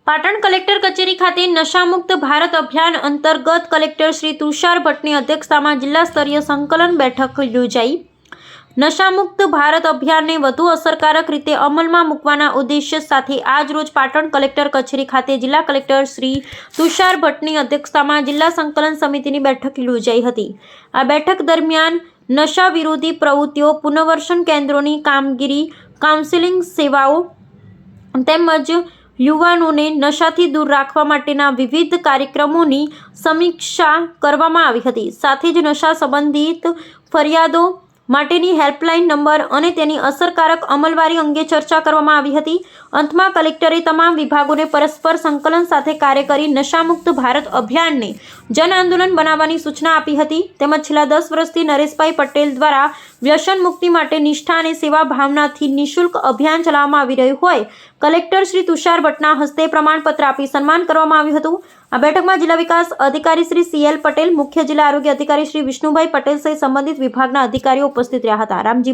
Patan collector કચેરી ખાતે નશામુક્ત ભારત અભિયાન અંતર્ગત કલેક્ટર શ્રી તુષાર ભટ્ટની અધ્યક્ષતામાં જિલ્લા સ્તરીય સંકલન બેઠક યોજાઈ। નશામુક્ત ભારત અભિયાનને વધુ અસરકારક રીતે અમલમાં મૂકવાના ઉદ્દેશ્ય સાથે આજ રોજ પાટણ કલેક્ટર કચેરી ખાતે જિલ્લા કલેક્ટર શ્રી તુષાર ભટ્ટની અધ્યક્ષતામાં જિલ્લા સંકલન સમિતિની બેઠક યોજાઈ હતી। આ બેઠક દરમિયાન નશા વિરોધી પ્રવૃત્તિઓ, પુનર્વસન કેન્દ્રોની કામગીરી, કાઉન્સેલિંગ સેવાઓ તેમજ યુવાનોને નશાથી દૂર રાખવા માટેના વિવિધ કાર્યક્રમોની સમીક્ષા કરવામાં આવી હતી। સાથે જ નશા સંબંધિત ફરિયાદો માટેની હેલ્પલાઇન નંબર અને તેની અસરકારક અમલવારી અંગે ચર્ચા કરવામાં આવી હતી। અંતમાં કલેક્ટરે તમામ વિભાગોને પરસ્પર સંકલન સાથે કાર્ય કરી નશામુક્ત ભારત અભિયાનને જન આંદોલન બનાવવાની સૂચના આપી હતી। તેમજ છેલ્લા 10 વર્ષથી નરેશભાઈ પટેલ દ્વારા વ્યસન મુક્તિ માટે નિષ્ઠા અને સેવા ભાવનાથી નિઃશુલ્ક અભિયાન ચલાવવામાં આવી રહ્યું હોય કલેક્ટર શ્રી તુષાર ભટ્ટના હસ્તે પ્રમાણપત્ર આપી સન્માન કરવામાં આવ્યું હતું। આ બેઠકમાં જિલ્લા વિકાસ અધિકારી શ્રી CL પટેલ, મુખ્ય જિલ્લા આરોગ્ય અધિકારી શ્રી વિષ્ણુભાઈ પટેલ સહિત સંબંધિત વિભાગના અધિકારીઓ ઉપસ્થિત રહ્યા હતા। રામજી